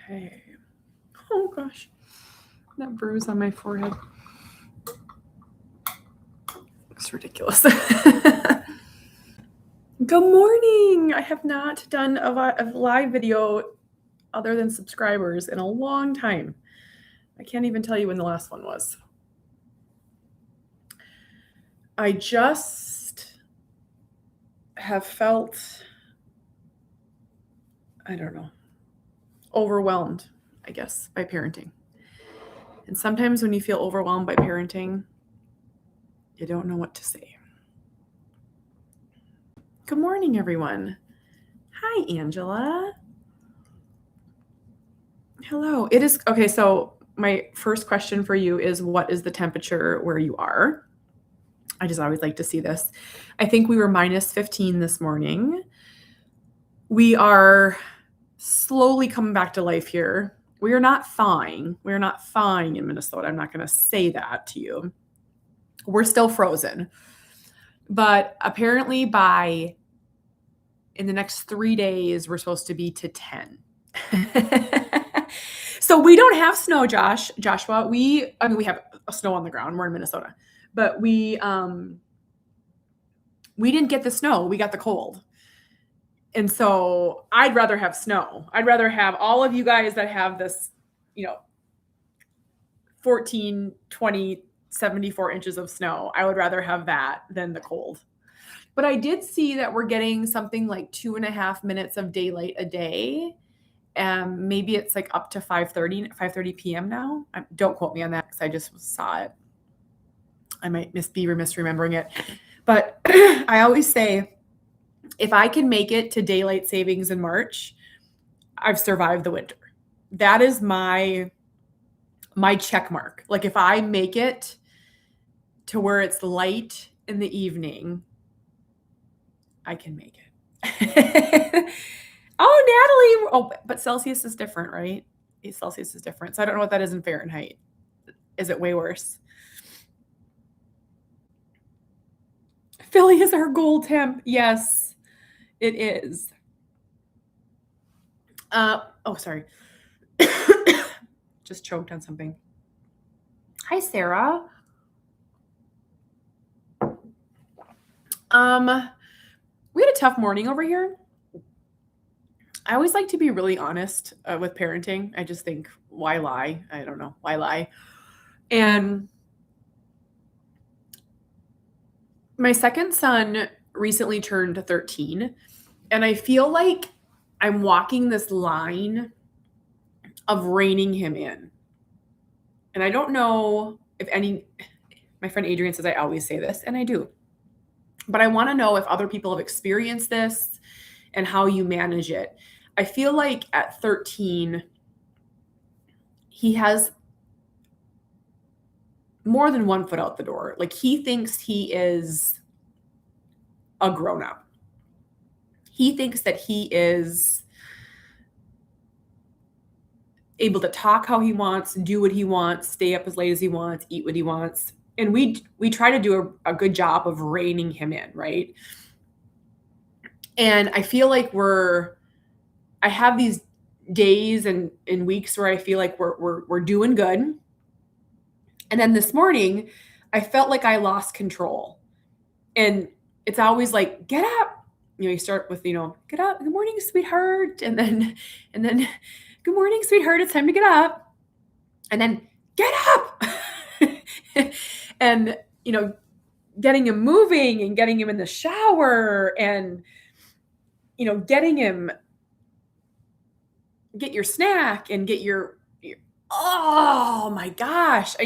Okay. Oh gosh, that bruise on my forehead. It's ridiculous. Good morning. I have not done a live video other than subscribers in a long time. I can't even tell you when the last one was. I just have felt, I don't know, overwhelmed, I guess, by parenting. And sometimes when you feel overwhelmed by parenting, you don't know what to say. Good morning, everyone. Hi, Angela. Hello. It is, okay, so my first question for you is, what is the temperature where you are? I just always like to see this. I think we were minus 15 this morning. We are slowly coming back to life here. We are not thawing. We are not thawing in Minnesota. I'm not going to say that to you. We're still frozen. But apparently in the next 3 days, we're supposed to be to 10. So we don't have snow, Joshua. We have snow on the ground. We're in Minnesota. But we didn't get the snow. We got the cold. And so I'd rather have snow. I'd rather have all of you guys that have this, 14, 20, 74 inches of snow. I would rather have that than the cold. But I did see that we're getting something like 2.5 minutes of daylight a day. Maybe it's like up to 5:30 p.m. now. Don't quote me on that because I just saw it. I might be misremembering it. But I always say, if I can make it to daylight savings in March, I've survived the winter. That is my check mark. Like if I make it to where it's light in the evening, I can make it. Oh, Natalie. Oh, but Celsius is different, right? Celsius is different. So I don't know what that is in Fahrenheit. Is it way worse? Philly is our goal temp. Yes, it is. Sorry. Just choked on something. Hi, Sarah. We had a tough morning over here. I always like to be really honest with parenting. I just think, why lie? I don't know. Why lie? And my second son recently turned 13, and I feel like I'm walking this line of reining him in. And I don't know if my friend Adrienne says I always say this, and I do. But I want to know if other people have experienced this and how you manage it. I feel like at 13, he has more than one foot out the door. Like he thinks he is a grown-up. He thinks that he is able to talk how he wants, do what he wants, stay up as late as he wants, eat what he wants. And we try to do a good job of reining him in, right? And I feel like I have these days and weeks where I feel like we're doing good. And then this morning, I felt like I lost control. And it's always like, get up. You start with, get up. Good morning, sweetheart. And then, good morning, sweetheart. It's time to get up. And then get up. And, getting him moving and getting him in the shower and, getting him, get your snack and get your oh my gosh.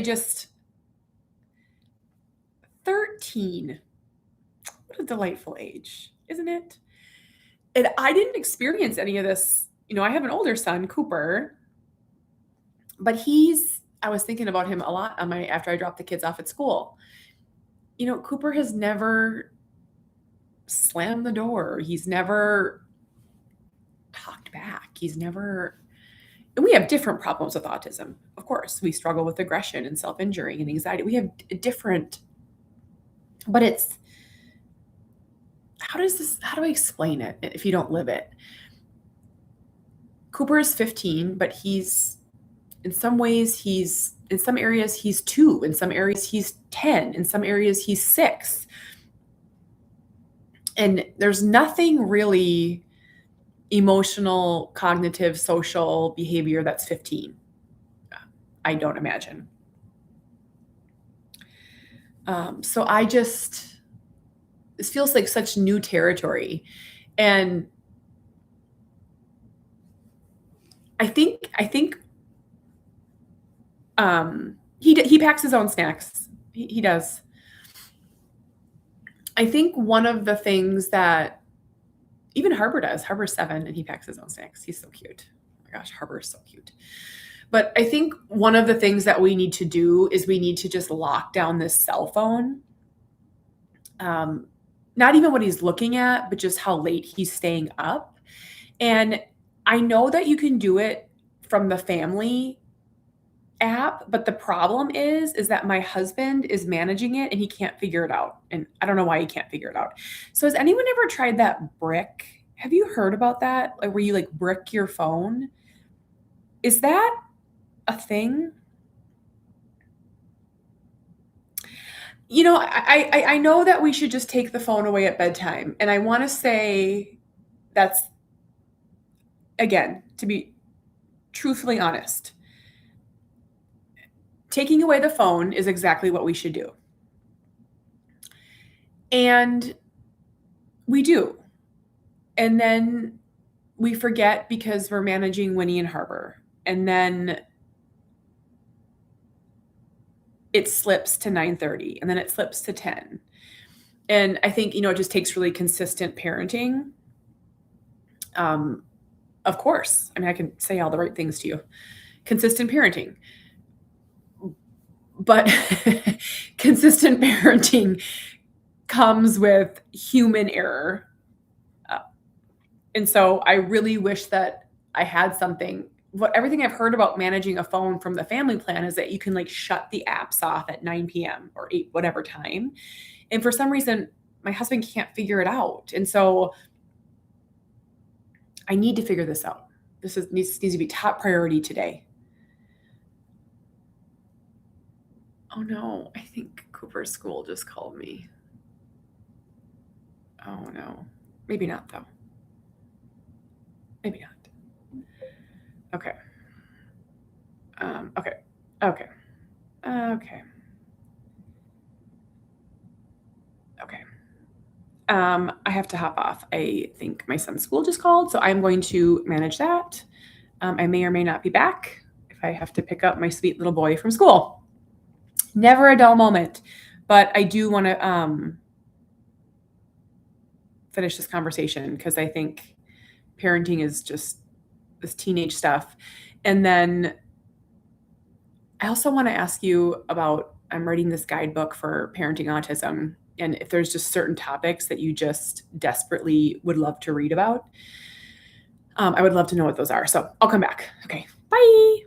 13. What a delightful age, isn't it? And I didn't experience any of this. I have an older son, Cooper, but I was thinking about him a lot after I dropped the kids off at school. Cooper has never slammed the door. He's never talked back. And we have different problems with autism. Of course, we struggle with aggression and self-injury and anxiety. We have different, but how do I explain it if you don't live it? Cooper is 15, but in some areas he's 2, in some areas he's 10, in some areas he's 6. And there's nothing really emotional, cognitive, social behavior that's 15. I don't imagine. So this feels like such new territory. And I think he packs his own snacks. He does. I think one of the things that even Harbor does, Harbor's 7 and he packs his own snacks. He's so cute. Oh my gosh, Harbor is so cute. But I think one of the things that we need to do is we need to just lock down this cell phone. Not even what he's looking at, but just how late he's staying up. And I know that you can do it from the family app, but the problem is that my husband is managing it and he can't figure it out. And I don't know why he can't figure it out. So has anyone ever tried that brick? Have you heard about that? Like where you like brick your phone? Is that a thing? You know, I know that we should just take the phone away at bedtime. And I want to say that's, again, to be truthfully honest, taking away the phone is exactly what we should do. And we do. And then we forget because we're managing Winnie and Harbor. And then it slips to 9:30 and then it slips to 10. And I think, it just takes really consistent parenting. Of course. I mean, I can say all the right things to you. Consistent parenting. But consistent parenting comes with human error. And so I really wish that I had something. Everything I've heard about managing a phone from the family plan is that you can like shut the apps off at 9 p.m. or 8, whatever time. And for some reason, my husband can't figure it out. And so I need to figure this out. This needs to be top priority today. Oh no, I think Cooper's school just called me. Oh no, maybe not though. Maybe not. Okay. Okay. I have to hop off. I think my son's school just called, so I'm going to manage that. I may or may not be back if I have to pick up my sweet little boy from school. Never a dull moment, but I do want to finish this conversation because I think parenting is just this teenage stuff. And then I also want to ask you about, I'm writing this guidebook for parenting autism. And if there's just certain topics that you just desperately would love to read about, I would love to know what those are. So I'll come back. Okay, bye.